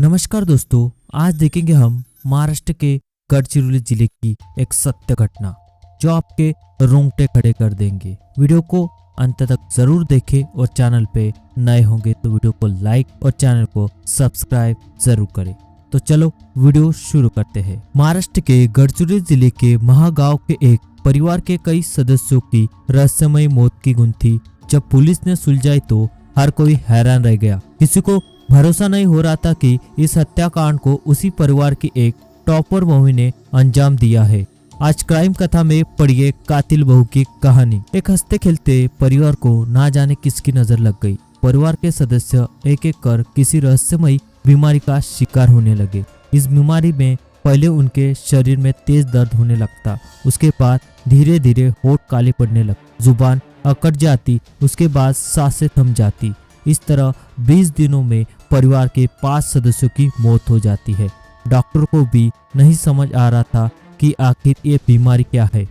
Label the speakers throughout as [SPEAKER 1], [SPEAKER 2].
[SPEAKER 1] नमस्कार दोस्तों, आज देखेंगे हम महाराष्ट्र के गढ़चिरौली जिले की एक सत्य घटना जो आपके रोंगटे खड़े कर देंगे। वीडियो को अंत तक जरूर देखें और चैनल पे नए होंगे तो वीडियो को लाइक और चैनल को सब्सक्राइब जरूर करें। तो चलो वीडियो शुरू करते हैं। महाराष्ट्र के गढ़चिरौली जिले के महागांव के एक परिवार के कई सदस्यों की रहस्यमय मौत की गुत्थी जब पुलिस ने सुलझाई तो हर कोई हैरान रह गया। किसी को भरोसा नहीं हो रहा था कि इस हत्याकांड को उसी परिवार की एक टॉपर बहू ने अंजाम दिया है। आज क्राइम कथा में पढ़िए कातिल बहू की कहानी। एक हंसते खेलते परिवार को ना जाने किसकी नजर लग गई। परिवार के सदस्य एक एक कर किसी रहस्यमय बीमारी का शिकार होने लगे। इस बीमारी में पहले उनके शरीर में तेज दर्द होने लगता, उसके बाद धीरे धीरे होठ काले पड़ने लगते, जुबान अकड़ जाती, उसके बाद सांसें थम जाती। इस तरह 20 दिनों में परिवार के 5 सदस्यों की मौत हो जाती है। डॉक्टर को भी नहीं समझ आ रहा था कि आखिर ये बीमारी क्या है,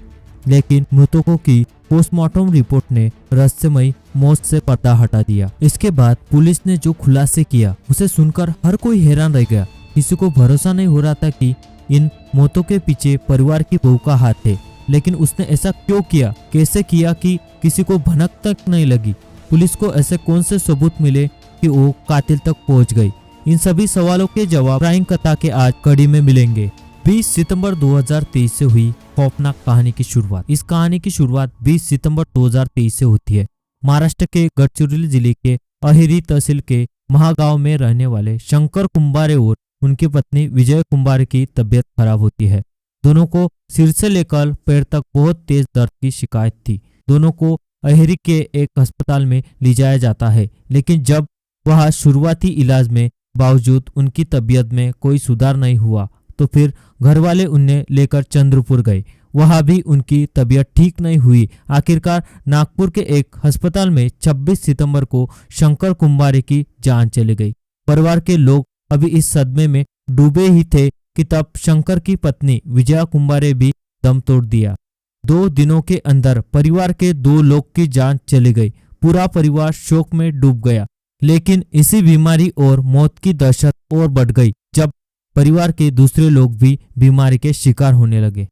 [SPEAKER 1] लेकिन मृतकों की पोस्टमार्टम रिपोर्ट ने रहस्यमय मौत से पर्दा हटा दिया। इसके बाद पुलिस ने जो खुलासे किया उसे सुनकर हर कोई हैरान रह गया। किसी को भरोसा नहीं हो रहा था कि इन मौतों के पीछे परिवार की बहू का हाथ है, लेकिन उसने ऐसा क्यों किया, कैसे किया कि किसी को भनक तक नहीं लगी। पुलिस को ऐसे कौन से सबूत मिले कि वो कातिल तक पहुंच गई। इन सभी सवालों के जवाब क्राइम कथा के आज कड़ी में मिलेंगे। 20 सितंबर 2023 से हुई खौफनाक कहानी की शुरुआत। इस कहानी की शुरुआत 20 सितंबर 2023 से होती है। महाराष्ट्र के गढ़चिरौली जिले के अहेरी तहसील के महागांव में रहने वाले शंकर कुंभारे और उनकी पत्नी विजय कुंभारे की तबीयत खराब होती है। दोनों को सिर से लेकर पैर तक बहुत तेज दर्द की शिकायत थी। दोनों को अहेरी के एक अस्पताल में ले जाया जाता है, लेकिन जब वह शुरुआती इलाज में बावजूद उनकी तबीयत में कोई सुधार नहीं हुआ तो फिर घर वाले उन्हें लेकर चंद्रपुर गए। वहां भी उनकी तबीयत ठीक नहीं हुई। आखिरकार नागपुर के एक अस्पताल में 26 सितंबर को शंकर कुंभारे की जान चली गई। परिवार के लोग अभी इस सदमे में डूबे ही थे कि तब शंकर की पत्नी विजया कुंभारे भी दम तोड़ दिया। 2 दिनों के अंदर परिवार के 2 लोग की जान चली गई। पूरा परिवार शोक में डूब गया। लेकिन इसी बीमारी और मौत की दहशत और बढ़ गई जब परिवार के दूसरे लोग भी बीमारी के शिकार होने लगे।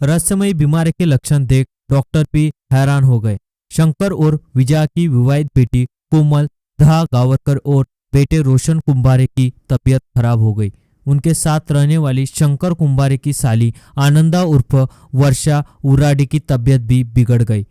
[SPEAKER 1] रहस्यमय बीमारी के लक्षण देख डॉक्टर भी हैरान हो गए। शंकर और विजया की विवाहित बेटी कोमल दहा गावरकर और बेटे रोशन कुंभारे की तबीयत खराब हो गई। उनके साथ रहने वाली शंकर कुंभारे की साली आनंदा उर्फ वर्षा उराडी की तबीयत भी बिगड़ गई।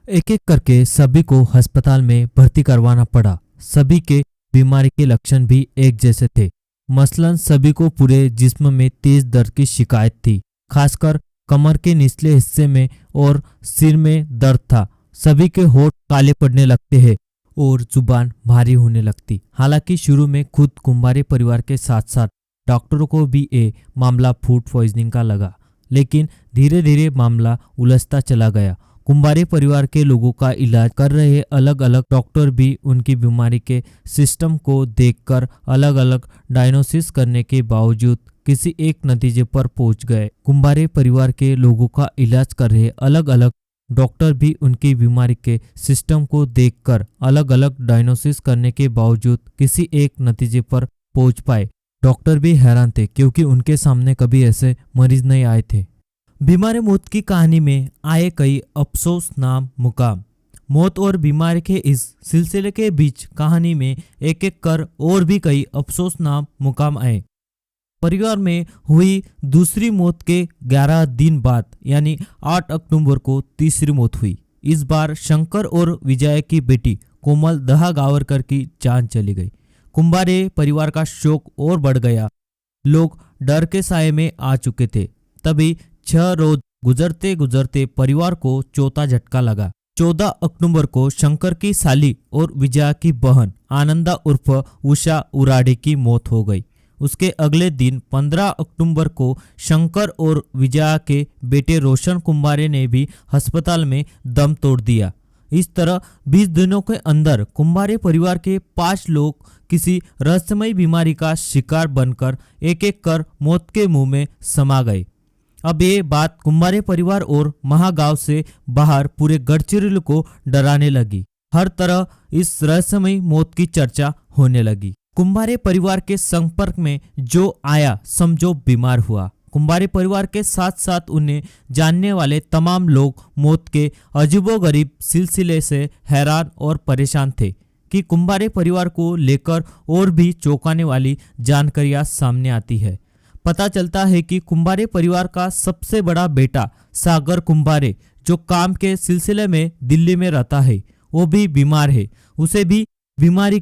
[SPEAKER 1] एक एक करके सभी को अस्पताल में भर्ती करवाना पड़ा। सभी के बीमारी के लक्षण भी एक जैसे थे। मसलन सभी को पूरे जिस्म में तेज दर्द की शिकायत थी, खासकर कमर के निचले हिस्से में और सिर में दर्द था। सभी के होठ काले पड़ने लगते हैं और जुबान भारी होने लगती। हालांकि शुरू में खुद कुंभारे परिवार के साथ साथ डॉक्टरों को भी ये मामला फूड पॉइजनिंग का लगा, लेकिन धीरे धीरे मामला उलझता चला गया। कुंभारे परिवार के लोगों का इलाज कर रहे अलग अलग डॉक्टर भी उनकी बीमारी के सिस्टम को देखकर अलग अलग डायग्नोसिस करने के बावजूद किसी एक नतीजे पर पहुंच गए। कुंभारे परिवार के लोगों का इलाज कर रहे अलग अलग डॉक्टर भी उनकी बीमारी के सिस्टम को देखकर अलग अलग डायग्नोसिस करने के बावजूद किसी एक नतीजे पर पहुंच पाए। डॉक्टर भी हैरान थे क्योंकि उनके सामने कभी ऐसे मरीज नहीं आए थे। बीमारी मौत की कहानी में आए कई अफसोस नाम मुकाम। मौत और बीमारी के इस सिलसिले के बीच कहानी में एक एक कर और भी कई अफसोस नाम मुकाम आए। परिवार में हुई दूसरी मौत के 11 दिन बाद यानी 8 अक्टूबर को तीसरी मौत हुई। इस बार शंकर और विजय की बेटी कोमल दहा गावरकर की जान चली गई। कुंभारे परिवार का शोक और बढ़ गया। लोग डर के साए में आ चुके थे। तभी 6 रोज गुजरते गुजरते परिवार को चौथा झटका लगा। 14 अक्टूबर को शंकर की साली और विजया की बहन आनंदा उर्फ उषा उराडी की मौत हो गई। उसके अगले दिन 15 अक्टूबर को शंकर और विजया के बेटे रोशन कुंभारे ने भी अस्पताल में दम तोड़ दिया। इस तरह 20 दिनों के अंदर कुंभारे परिवार के 5 लोग किसी रहस्यमय बीमारी का शिकार बनकर एक एक कर मौत के मुंह में समा गए। अब ये बात कुंभारे परिवार और महागांव से बाहर पूरे गढ़चिरौली को डराने लगी। हर तरह इस रहस्यमय मौत की चर्चा होने लगी। कुंभारे परिवार के संपर्क में जो आया समझो बीमार हुआ। कुंभारे परिवार के साथ साथ उन्हें जानने वाले तमाम लोग मौत के अजीबोगरीब सिलसिले से हैरान और परेशान थे कि कुंभारे परिवार को लेकर और भी चौंकाने वाली जानकारियां सामने आती है। पता चलता है कि कुंभारे परिवार का सबसे बड़ा बेटा सागर कुंभारे, जो काम के सिलसिले में दिल्ली में रहता है, वो भी बीमार है। उसे भी बीमारी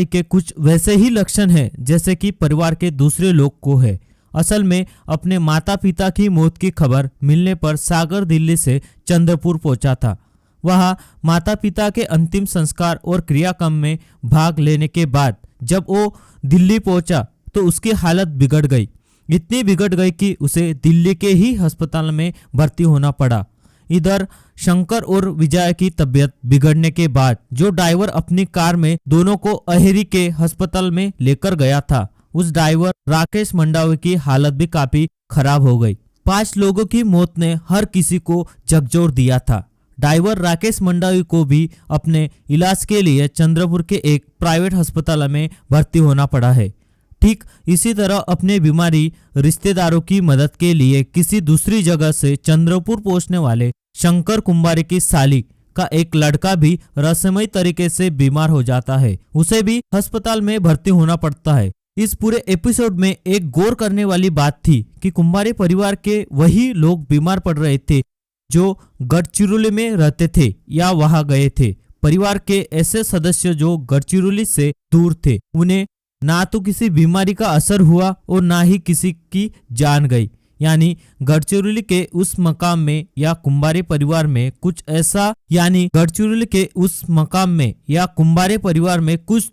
[SPEAKER 1] के कुछ वैसे ही लक्षण हैं जैसे कि परिवार के दूसरे लोग को है। असल में अपने माता पिता की मौत की खबर मिलने पर सागर दिल्ली से चंद्रपुर पहुंचा था। वहां माता पिता के अंतिम संस्कार और क्रियाक्रम में भाग लेने के बाद जब वो दिल्ली पहुंचा तो उसकी हालत बिगड़ गई। इतनी बिगड़ गई कि उसे दिल्ली के ही अस्पताल में भर्ती होना पड़ा। इधर शंकर और विजय की तबीयत बिगड़ने के बाद जो ड्राइवर अपनी कार में दोनों को अहेरी के अस्पताल में लेकर गया था, उस ड्राइवर राकेश मंडावी की हालत भी काफी खराब हो गई। 5 लोगों की मौत ने हर किसी को झकझोर दिया था। ड्राइवर राकेश मंडावी को भी अपने इलाज के लिए चंद्रपुर के एक प्राइवेट अस्पताल में भर्ती होना पड़ा है। ठीक इसी तरह अपने बीमारी रिश्तेदारों की मदद के लिए किसी दूसरी जगह से चंद्रपुर पहुंचने वाले शंकर कुंभारे की साली का एक लड़का भी रहस्यमय तरीके से बीमार हो जाता है। उसे भी अस्पताल में भर्ती होना पड़ता है। इस पूरे एपिसोड में एक गौर करने वाली बात थी कि कुंभारे परिवार के वही लोग बीमार पड़ रहे थे जो गढ़चिरौली में रहते थे या वहां गए थे। परिवार के ऐसे सदस्य जो गढ़चिरौली से दूर थे, उन्हें ना तो किसी बीमारी का असर हुआ और ना ही किसी की जान गई। यानी गढ़चिरौली के उस मकाम में या कुंभारे परिवार में कुछ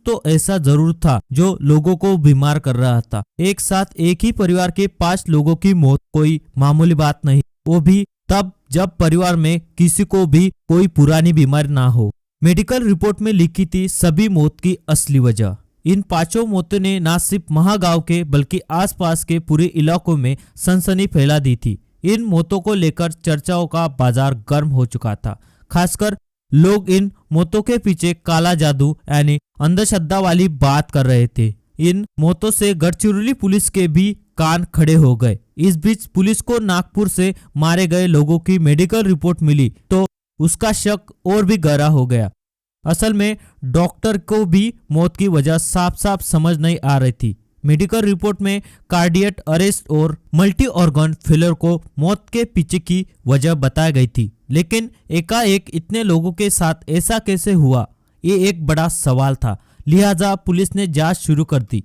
[SPEAKER 1] तो ऐसा जरूर था जो लोगों को बीमार कर रहा था। एक साथ एक ही परिवार के 5 लोगों की मौत कोई मामूली बात नहीं, वो भी तब जब परिवार में किसी को भी कोई पुरानी बीमारी ना हो। मेडिकल रिपोर्ट में लिखी थी सभी मौत की असली वजह। इन 5 मौतों ने न सिर्फ महागांव के बल्कि आसपास के पूरे इलाकों में सनसनी फैला दी थी। इन मौतों को लेकर चर्चाओं का बाजार गर्म हो चुका था। खासकर लोग इन मौतों के पीछे काला जादू यानी अंधश्रद्धा वाली बात कर रहे थे। इन मौतों से गढ़चिरौली पुलिस के भी कान खड़े हो गए। इस बीच पुलिस को नागपुर से मारे गए लोगों की मेडिकल रिपोर्ट मिली तो उसका शक और भी गहरा हो गया। असल में डॉक्टर को भी मौत की वजह साफ साफ समझ नहीं आ रही थी। मेडिकल रिपोर्ट में कार्डियक अरेस्ट और मल्टी ऑर्गन फेलियर को मौत के पीछे की वजह बताई गई थी, लेकिन एकाएक इतने लोगों के साथ ऐसा कैसे हुआ, ये एक बड़ा सवाल था। लिहाजा पुलिस ने जांच शुरू कर दी।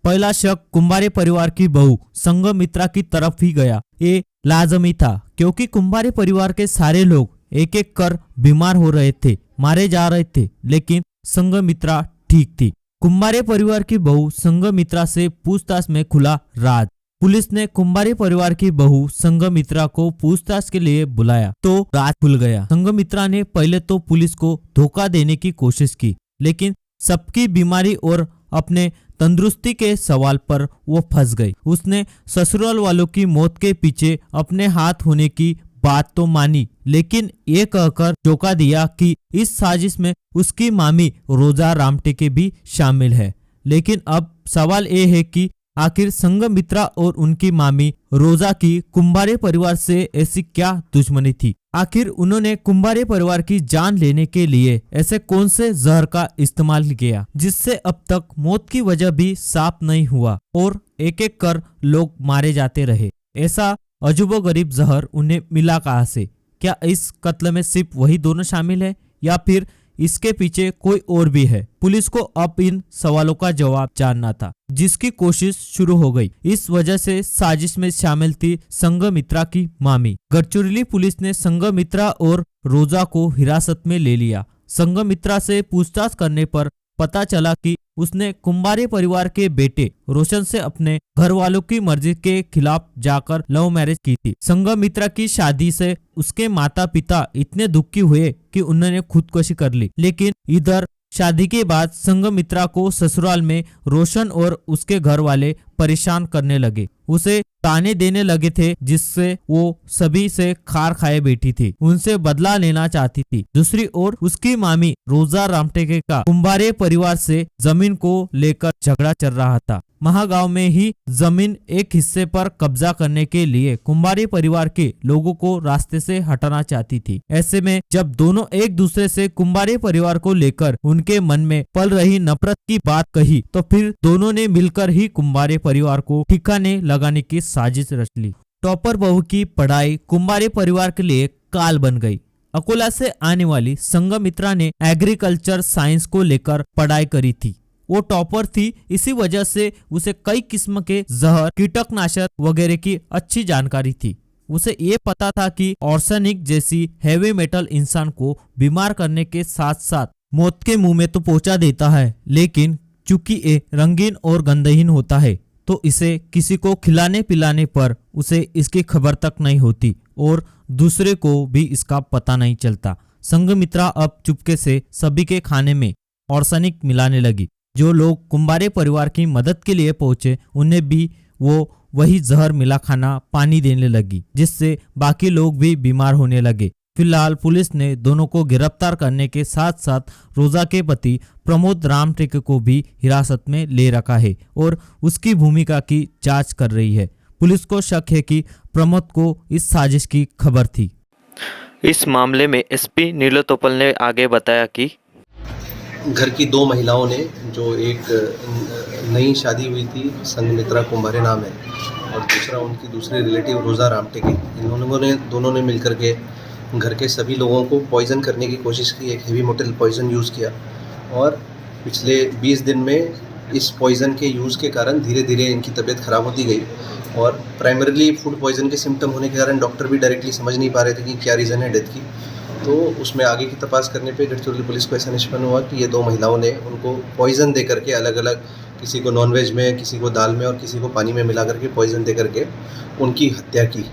[SPEAKER 1] पहला शक कुंभारे परिवार की बहू संघमित्रा की तरफ ही गया। ये लाजमी था क्योंकि कुंभारे परिवार के सारे लोग एक एक कर बीमार हो रहे थे, मारे जा रहे थे, लेकिन संघमित्रा ठीक थी। कुंभारे परिवार की बहू संघमित्रा से पूछताछ में खुला राज। पुलिस ने कुंभारे परिवार की बहू संघमित्रा को पूछताछ के लिए बुलाया तो राज खुल गया। संघमित्रा ने पहले तो पुलिस को धोखा देने की कोशिश की, लेकिन सबकी बीमारी और अपने तंदुरुस्ती के सवाल पर वो फंस गई। उसने ससुराल वालों की मौत के पीछे अपने हाथ होने की बात तो मानी, लेकिन ये कहकर चौंका दिया कि इस साजिश में उसकी मामी रोजा रामटेके भी शामिल है। लेकिन अब सवाल ये है कि आखिर संघमित्रा और उनकी मामी रोजा की कुंभारे परिवार से ऐसी क्या दुश्मनी थी? आखिर उन्होंने कुंभारे परिवार की जान लेने के लिए ऐसे कौन से जहर का इस्तेमाल किया जिससे अब तक मौत की वजह भी साफ नहीं हुआ और एक एक कर लोग मारे जाते रहे? ऐसा अजूबोगरीब जहर उन्हें मिला कहां से? क्या इस कत्ल में सिर्फ वही दोनों शामिल है या फिर इसके पीछे कोई और भी है? पुलिस को अब इन सवालों का जवाब जानना था, जिसकी कोशिश शुरू हो गई। इस वजह से साजिश में शामिल थी संघमित्रा की मामी। गढ़चिरौली पुलिस ने संघमित्रा और रोजा को हिरासत में ले लिया। संघमित्रा से पूछताछ करने पर पता चला कि उसने कुंभारे परिवार के बेटे रोशन से अपने घर वालों की मर्जी के खिलाफ जाकर लव मैरिज की थी। संघमित्रा की शादी से उसके माता पिता इतने दुखी हुए कि उन्होंने खुदकुशी कर ली। लेकिन इधर शादी के बाद संघमित्रा को ससुराल में रोशन और उसके घर वाले परेशान करने लगे। उसे ताने देने लगे थे, जिससे वो सभी से खार खाए बैठी थी, उनसे बदला लेना चाहती थी। दूसरी ओर उसकी मामी रोजा रामटेके का कुंभारे परिवार से जमीन को लेकर झगड़ा चल रहा था। महागांव में ही जमीन एक हिस्से पर कब्जा करने के लिए कुंभारे परिवार के लोगों को रास्ते से हटाना चाहती थी। ऐसे में जब दोनों एक दूसरे से कुंभारे परिवार को लेकर उनके मन में पल रही नफरत की बात कही, तो फिर दोनों ने मिलकर ही कुंभारे परिवार को ठिकाने लगाने की साजिश रच ली। टॉपर बहू की पढ़ाई कुंभारे परिवार के लिए काल बन गई। अकोला से आने वाली संघमित्रा ने एग्रीकल्चर साइंस को लेकर पढ़ाई करी थी। वो टॉपर थी, इसी वजह से उसे कई किस्म के जहर, कीटनाशक वगैरह की अच्छी जानकारी थी। उसे ये पता था कि आर्सेनिक जैसी हैवी मेटल इंसान को बीमार करने के साथ साथ मौत के मुंह में तो पहुंचा देता है, लेकिन चूंकि ये रंगीन और गंधहीन होता है तो इसे किसी को खिलाने पिलाने पर उसे इसकी खबर तक नहीं होती और दूसरे को भी इसका पता नहीं चलता। संघमित्रा अब चुपके से सभी के खाने में आर्सेनिक मिलाने लगी। जो लोग कुंभारे परिवार की मदद के लिए पहुंचे, उन्हें भी वो वही जहर मिला खाना पानी देने लगी, जिससे बाकी लोग भी बीमार होने लगे। फिलहाल पुलिस ने दोनों को गिरफ्तार करने के साथ साथ रोजा के पति प्रमोद रामटेके को भी हिरासत में ले रखा है और उसकी भूमिका की जांच कर रही है। पुलिस को शक है कि प्रमोद को इस साजिश की खबर थी।
[SPEAKER 2] इस मामले में एसपी नीलोत्पल ने आगे बताया कि
[SPEAKER 3] घर की दो महिलाओं ने, जो एक नई शादी हुई थी, संघमित्रा कुंभारे नाम है, और दूसरा उनकी दूसरी रिलेटिव रोज़ा रामटेके, दोनों ने मिलकर के घर के सभी लोगों को पॉइज़न करने की कोशिश की। एक हेवी मेटल पॉइज़न यूज़ किया और पिछले 20 दिन में इस पॉइज़न के यूज़ के कारण धीरे धीरे इनकी तबीयत ख़राब होती गई और प्राइमरीली फूड पॉइज़न के सिम्टम होने के कारण डॉक्टर भी डायरेक्टली समझ नहीं पा रहे थे कि क्या रीज़न है डेथ की। तो उसमें आगे की तपास करने पे गढ़चिरौली पुलिस को ऐसा निष्पन्न हुआ कि ये दो महिलाओं ने उनको पॉइज़न दे करके अलग अलग, किसी को नॉनवेज में, किसी को दाल में और किसी को पानी में मिला करके पॉइज़न दे करके उनकी हत्या की।